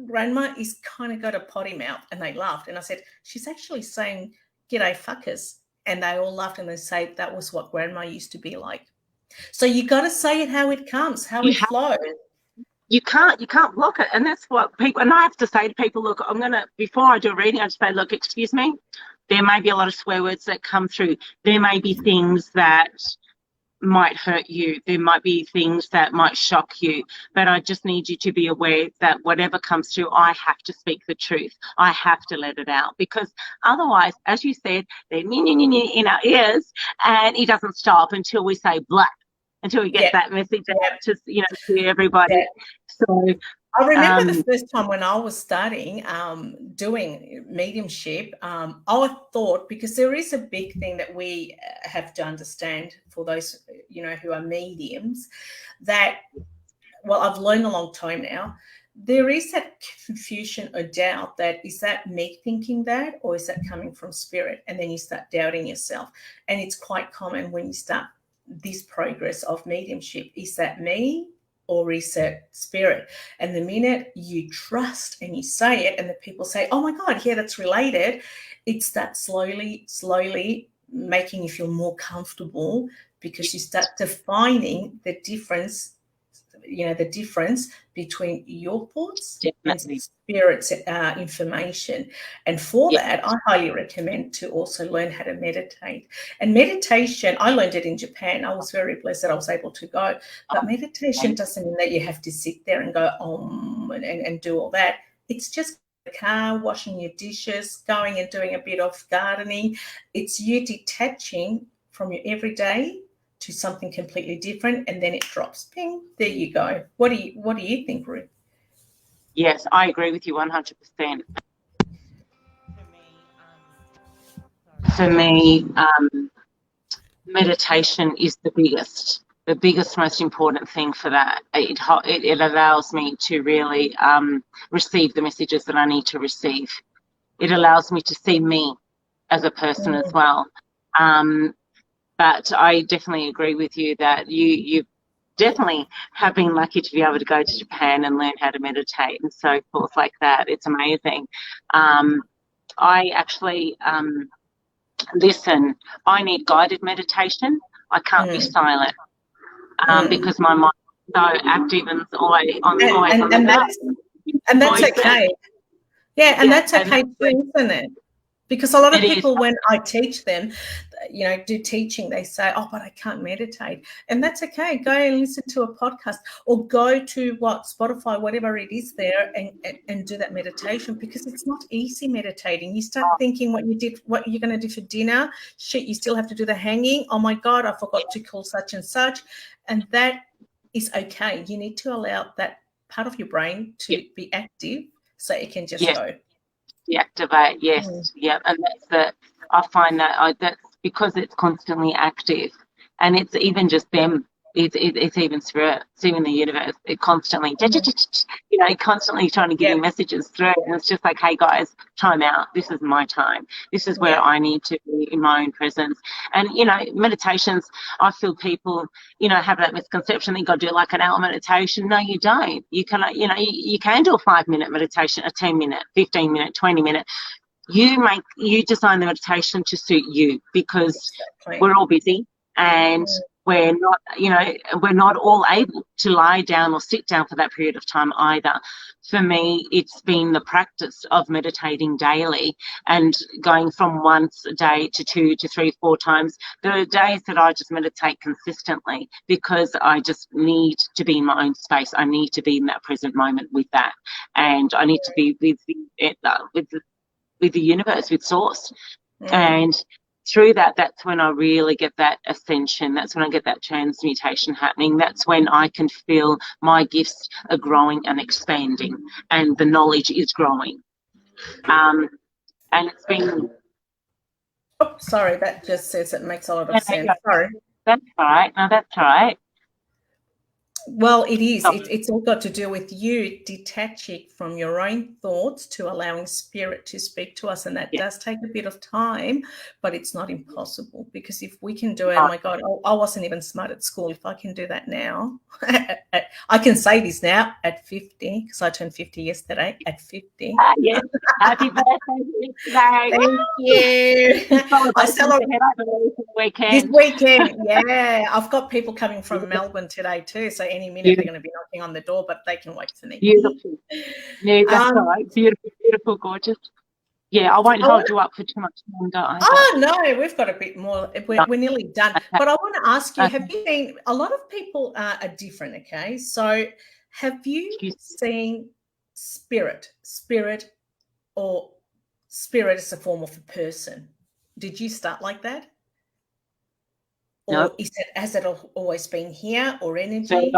Grandma is kind of got a potty mouth, and they laughed. And I said, she's actually saying, g'day fuckers. And they all laughed, and they say that was what Grandma used to be like. So you got to say it how it comes, how it flows. You can't block it. And that's what people, and I have to say to people, look, I'm going to, before I do a reading, I just say, look, excuse me, there may be a lot of swear words that come through. There may be things that might hurt you. There might be things that might shock you, but I just need you to be aware that whatever comes through, I have to speak the truth. I have to let it out, because otherwise, as you said, they're in our ears, and it doesn't stop until we say black, until we get that message out to, you know, to everybody. So I remember the first time when I was starting doing mediumship, I thought, because there is a big thing that we have to understand for those, you know, who are mediums, that, well, I've learned a long time now, there is that confusion or doubt that, is that me thinking that, or is that coming from spirit? And then you start doubting yourself. And it's quite common when you start this progress of mediumship. Is that me? Or is it spirit? And the minute you trust and you say it, and the people say, oh my God, yeah, that's related, it's that slowly making you feel more comfortable, because you start defining the difference, the difference between your thoughts Definitely. and spirit's information. And for Yeah. that, I highly recommend to also learn how to meditate. And meditation, I learned it in Japan. I was very blessed that I was able to go. But meditation doesn't mean that you have to sit there and go and do all that. It's just the car, washing your dishes, going and doing a bit of gardening. It's you detaching from your everyday to something completely different, and then it drops. Ping, there you go. What do you think, Ruth? Yes, I agree with you 100%. For me, meditation is the biggest, most important thing for that. It allows me to really receive the messages that I need to receive. It allows me to see me as a person as well. But I definitely agree with you that you definitely have been lucky to be able to go to Japan and learn how to meditate and so forth like that. It's amazing. I actually listen. I need guided meditation. I can't be silent because my mind is so active and it's always on the and that's okay. Yeah, and that's okay too, isn't it? Because a lot of people, when I teach them, do teaching, they say, oh, but I can't meditate. And that's okay. Go and listen to a podcast, or go to Spotify, whatever it is there, and do that meditation, because it's not easy meditating. You start thinking what you're going to do for dinner. Shit, you still have to do the hanging. Oh my God, I forgot to call such and such. And that is okay. You need to allow that part of your brain to be active so it can just go. Deactivate, yes, and I find that that's because it's constantly active, and it's even just them. It's even spirit, it's even the universe. It constantly, constantly trying to give you messages through, and it's just like, hey guys, time out. This is my time. This is where I need to be in my own presence. And meditations, I feel people, have that misconception that you got to do like an hour meditation. No, you don't. You can, you can do a 5-minute meditation, a 10-minute, 15-minute, 20-minute. You design the meditation to suit you, because we're all busy and we're not all able to lie down or sit down for that period of time either. For me, it's been the practice of meditating daily and going from once a day to 2 to 3, 4 times. There are days that I just meditate consistently because I just need to be in my own space. I need to be in that present moment with that, and I need to be with the universe, with source. And through that's when I really get that ascension. That's when I get that transmutation happening. That's when I can feel my gifts are growing and expanding, and the knowledge is growing. And it's been... Oh, sorry, that just says it makes a lot of sense. Sorry. That's all right. No, that's all right. Well, it is. It's all got to do with you detaching from your own thoughts to allowing spirit to speak to us. And that does take a bit of time, but it's not impossible, because if we can do it, oh my God, I wasn't even smart at school. If I can do that now, I can say this now at 50, because I turned 50 yesterday at 50. Yes. Happy birthday today. Thank you. I celebrate this weekend. Yeah. I've got people coming from Melbourne today too. So any minute they're going to be knocking on the door, but they can wait to meet me. Beautiful. Yeah, that's all right. Beautiful, beautiful, gorgeous. Yeah, I won't hold you up for too much longer. Oh, no, we've got a bit more. We're nearly done. Okay. But I want to ask you, have you seen, a lot of people are different, okay? So have you seen spirit or spirit as a form of a person? Did you start like that? Or has it always been here, or energy?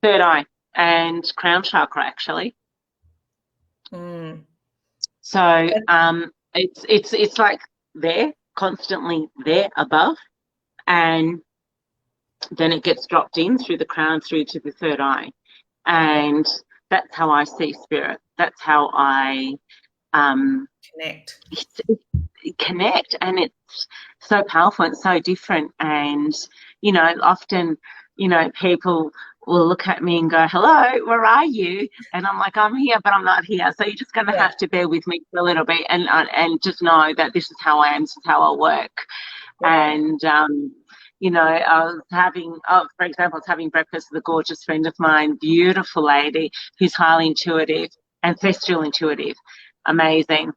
Third eye and crown chakra, actually. So it's like there, constantly there above, and then it gets dropped in through the crown through to the third eye, and that's how I see spirit. That's how I connect, and it's so powerful and so different. And often people will look at me and go, hello, where are you? And I'm like, I'm here, but I'm not here. So you're just going to have to bear with me for a little bit and just know that this is how I am, this is how I work. And, for example, I was having breakfast with a gorgeous friend of mine, beautiful lady who's highly intuitive, ancestral intuitive, amazing.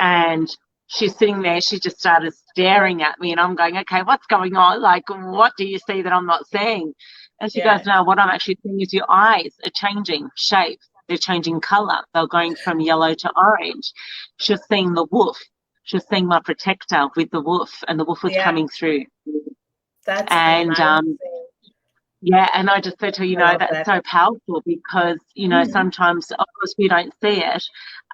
And she's sitting there, she just started staring at me and I'm going, okay, what's going on? Like, what do you see that I'm not seeing? And she goes, no, what I'm actually seeing is your eyes are changing shape. They're changing colour. They're going from yellow to orange. She's seeing the wolf. She was seeing my protector with the wolf, and the wolf was coming through. That's amazing. And I just said to her, that's so powerful because, sometimes, of course, we don't see it,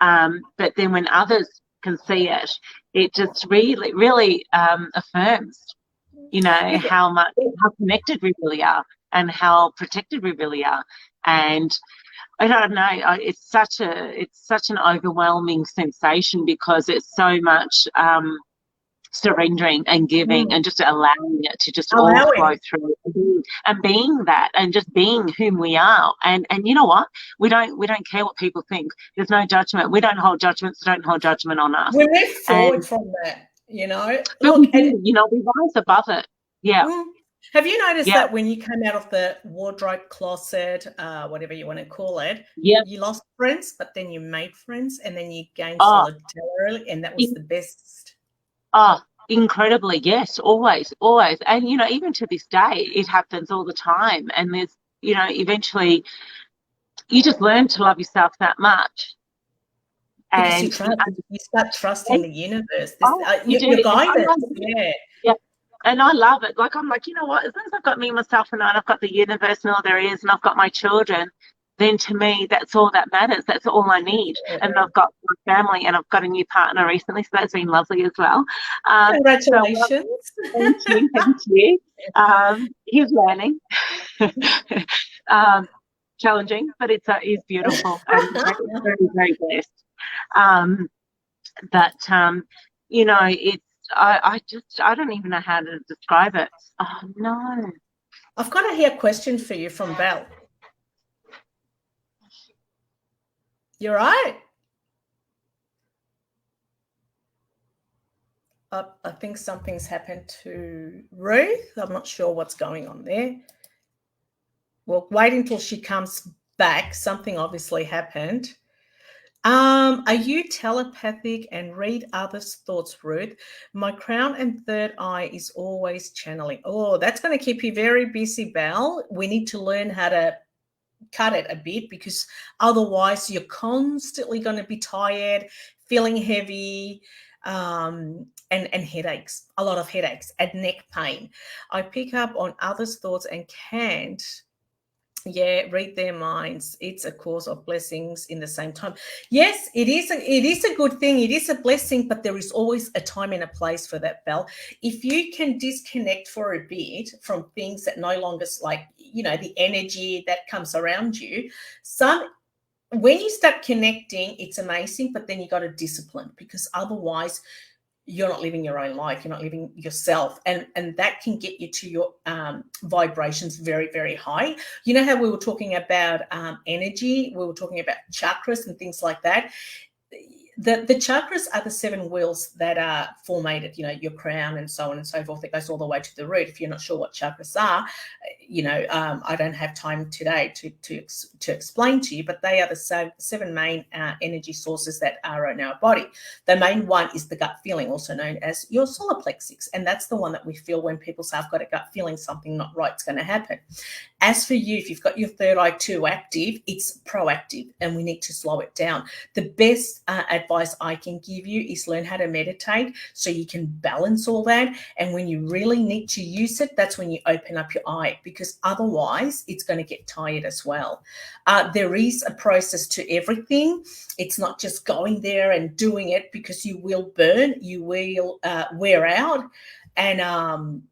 but then when others can see it, it just really, really affirms, how connected we really are and how protected we really are. And I don't know, it's such an overwhelming sensation because it's so much surrendering and giving and just allowing it to just all flow through and being that and just being whom we are. And you know what? We don't care what people think. There's no judgment. We don't hold judgments. Don't hold judgment on us. We move forward from that, Look, we rise above it. Yeah. Have you noticed that when you came out of the wardrobe closet, whatever you want to call it, you lost friends, but then you made friends and then you gained solidarity, and that was the best? Oh, incredibly, yes, always. And, even to this day, it happens all the time. And there's, eventually you just learn to love yourself that much. Because you start trusting the universe. Your guidance. Yeah. And I love it. Like, I'm like, you know what? As long as I've got me, myself, and I've got the universe and all there is, and I've got my children, then to me, that's all that matters. That's all I need. And I've got my family, and I've got a new partner recently, so that's been lovely as well. Congratulations. Thank you. He's learning. Challenging, but it's beautiful. I'm very, very blessed. It's, I don't even know how to describe it. Oh, no. I've got a question for you from Belle. You're right. I think something's happened to Ruth. I'm not sure what's going on there. Well, wait until she comes back. Something obviously happened. Are you telepathic and read others' thoughts, Ruth? My crown and third eye is always channeling. Oh, that's going to keep you very busy, Belle. We need to learn how to cut it a bit, because otherwise you're constantly going to be tired, feeling heavy, and headaches, a lot of headaches and neck pain. I pick up on others' thoughts and can't read their minds. It's a cause of blessings in the same time. Yes, it is a good thing. It is a blessing, but there is always a time and a place for that, Belle. If you can disconnect for a bit from things that no longer, like, the energy that comes around you, when you start connecting, it's amazing, but then you got to discipline, because otherwise you're not living your own life. You're not living yourself. And that can get you to your vibrations very, very high. You know how we were talking about energy? We were talking about chakras and things like that. The chakras are the 7 wheels that are formated, your crown and so on and so forth. It goes all the way to the root. If you're not sure what chakras are, I don't have time today to explain to you, but they are the 7 main energy sources that are in our body. The main one is the gut feeling, also known as your solar plexus, and that's the one that we feel when people say, I've got a gut feeling something not right's going to happen. As for you, if you've got your third eye too active, it's proactive, and we need to slow it down. The best advice I can give you is learn how to meditate so you can balance all that. And when you really need to use it, that's when you open up your eye, because otherwise it's going to get tired as well. There is a process to everything. It's not just going there and doing it, because you will burn, you will wear out. And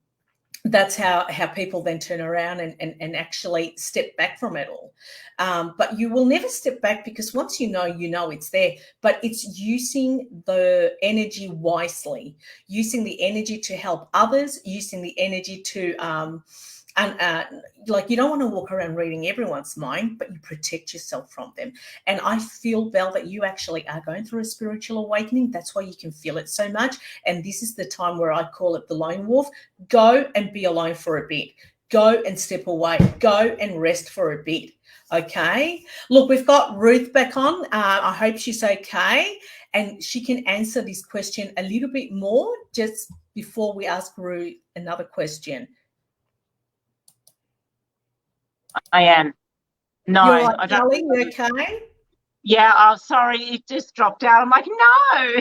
that's how people then turn around and actually step back from it all. But you will never step back, because once you know it's there. But it's using the energy wisely, using the energy to help others, using the energy to And like, you don't want to walk around reading everyone's mind, but you protect yourself from them. And I feel, Belle, that you actually are going through a spiritual awakening. That's why you can feel it so much. And this is the time where I call it the lone wolf. Go and be alone for a bit. Go and step away. Go and rest for a bit. Okay. Look, we've got Ruth back on. I hope she's okay. And she can answer this question a little bit more just before we ask Ruth another question. I am. No, You're right, I don't. darling, you okay? Yeah, oh, sorry, it just dropped out. I'm like, no.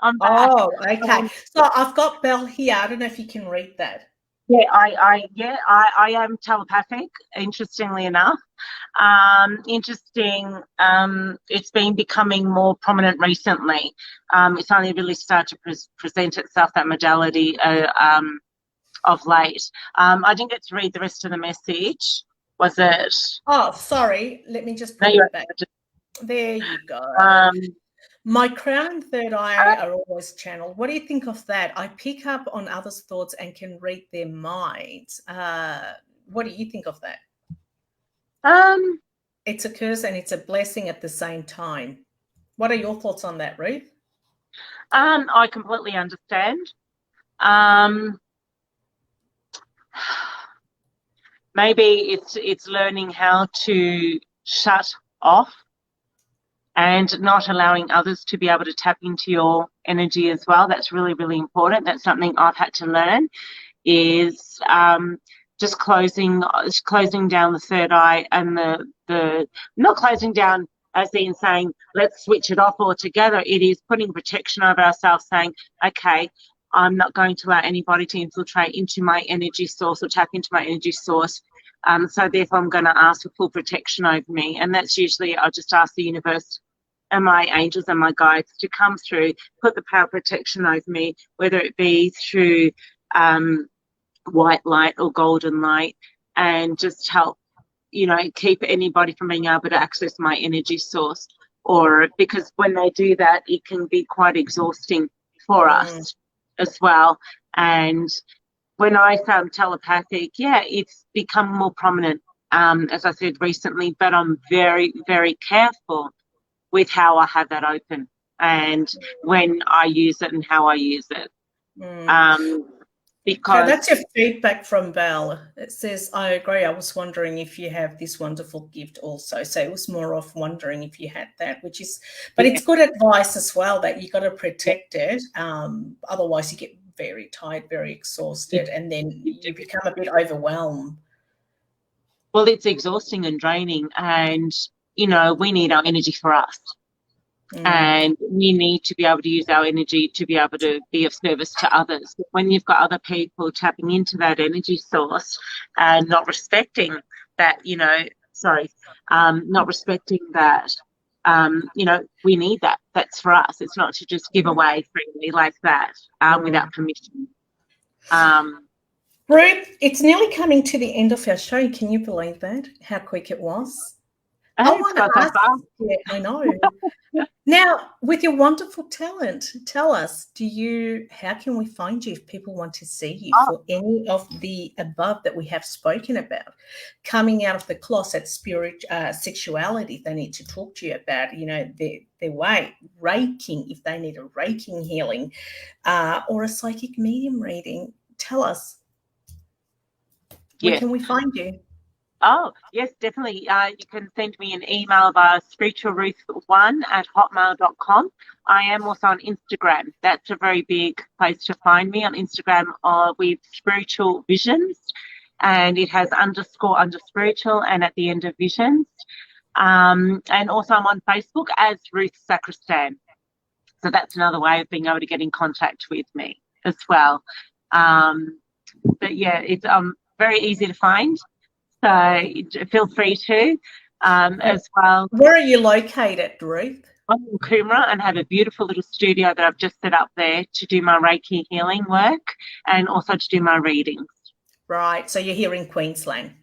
I'm back. Oh, okay. So I've got Belle here. I don't know if you can read that. Yeah, I am telepathic, interestingly enough. It's been becoming more prominent recently. It's only really started to present itself, that modality, of late. I didn't get to read the rest of the message. Was it? Oh, sorry. Let me just put it back. There you go. My crown and third eye are always channeled. What do you think of that? I pick up on others' thoughts and can read their minds. What do you think of that? It's a curse and it's a blessing at the same time. What are your thoughts on that, Ruth? I completely understand. Maybe it's learning how to shut off and not allowing others to be able to tap into your energy as well. That's really, really important. That's something I've had to learn, is just closing down the third eye, and the not closing down as in saying let's switch it off altogether. It is putting protection over ourselves, saying, okay, I'm not going to allow anybody to infiltrate into my energy source or tap into my energy source. So therefore I'm going to ask for full protection over me. And that's usually, I'll just ask the universe and my angels and my guides to come through, put the power of protection over me, whether it be through white light or golden light, and just help, keep anybody from being able to access my energy source. Or because when they do that, it can be quite exhausting for us as well. And when I say I'm telepathic, yeah, it's become more prominent, as I said recently, but I'm very, very careful with how I have that open and when I use it and how I use it. Because that's your feedback from Belle. It says, I agree. I was wondering if you have this wonderful gift also. So it was more of wondering if you had that, but it's good advice as well, that you got to protect it. Otherwise you get very tired, very exhausted, and then you become a bit overwhelmed. Well, it's exhausting and draining, and, we need our energy for us. And we need to be able to use our energy to be able to be of service to others. When you've got other people tapping into that energy source and not respecting that, not respecting that, we need that. That's for us. It's not to just give away freely like that without permission. Ruth, it's nearly coming to the end of our show. Can you believe that? How quick it was. I want to ask. Yeah, I know. Now, with your wonderful talent, tell us, how can we find you if people want to see you for any of the above that we have spoken about? Coming out of the closet, sexuality, they need to talk to you about, their way, raking, if they need a raking healing, or a psychic medium reading. Tell us, where can we find you? Oh, yes, definitely. You can send me an email via spiritualruth1@hotmail.com. I am also on Instagram. That's a very big place to find me, on Instagram with Spiritual Visions, and it has _spiritual and at the end of visions. And also I'm on Facebook as Ruth Sacristan. So that's another way of being able to get in contact with me as well. But yeah, it's very easy to find. So feel free to as well. Where are you located, Ruth? I'm in Coomera and have a beautiful little studio that I've just set up there to do my Reiki healing work and also to do my readings. Right. So you're here in Queensland?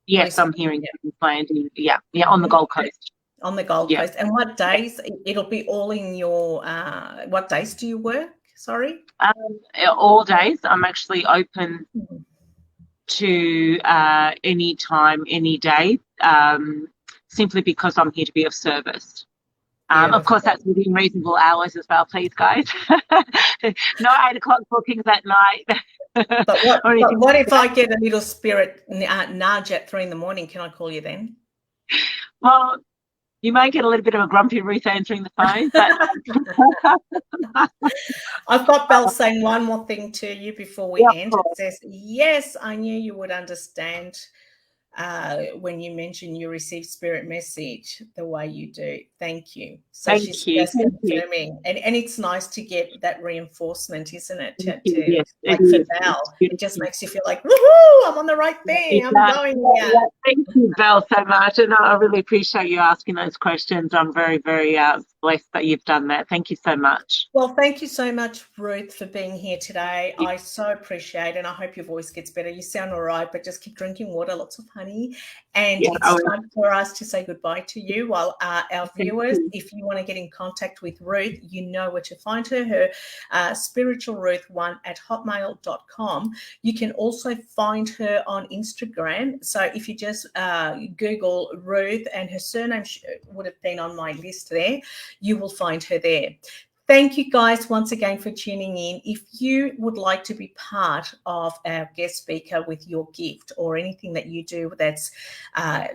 Yes, I'm here in Queensland. Yeah, on the Gold Coast. On the Gold Coast. And what days? It'll be all in your, what days do you work? Sorry? All days. I'm actually open to any time, any day, simply because I'm here to be of service. Of course, that's within reasonable hours as well, please, guys. No 8 o'clock bookings at night. But what if I get a little spirit nudge at 3 a.m? Can I call you then? Well, you may get a little bit of a grumpy Ruth answering the phone, but I've got Belle saying one more thing to you before we end. It says, yes, I knew you would understand when you mentioned you received spirit message the way you do. Thank you. So she's just confirming. And it's nice to get that reinforcement, isn't it? Yes, like for Belle. It just makes you feel like, woohoo, I'm on the right thing. I'm going here. Yeah, thank you, Belle, so much. And I really appreciate you asking those questions. I'm very, very blessed that you've done that. Thank you so much. Well, thank you so much, Ruth, for being here today. I so appreciate it, and I hope your voice gets better. You sound all right, but just keep drinking water, lots of honey. And it's time for us to say goodbye to you. While our viewers, if you want to get in contact with Ruth, you know where to find her. Her spiritualruth1@hotmail.com. You can also find her on Instagram. So if you just Google Ruth, and her surname would have been on my list there, you will find her there. Thank you guys once again for tuning in. If you would like to be part of our guest speaker with your gift or anything that you do that's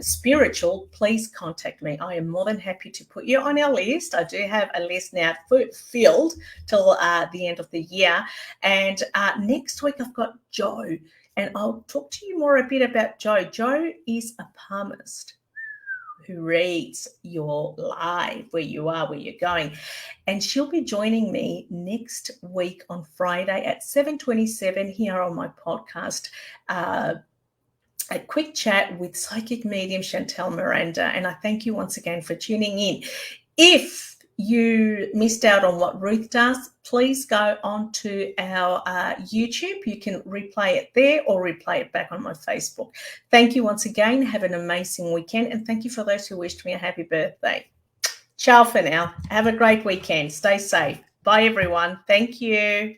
spiritual, please contact me. I am more than happy to put you on our list. I do have a list now filled till the end of the year. And next week I've got Jo, and I'll talk to you more a bit about Jo. Jo is a palmist who reads your life, where you are, where you're going. And she'll be joining me next week on Friday at 7:27 here on my podcast, a quick chat with psychic medium Chantel Miranda. And I thank you once again for tuning in. If you missed out on what Ruth does, please go on to our YouTube. You can replay it there or replay it back on my Facebook. Thank you once again. Have an amazing weekend. And thank you for those who wished me a happy birthday. Ciao for now. Have a great weekend. Stay safe. Bye, everyone. Thank you.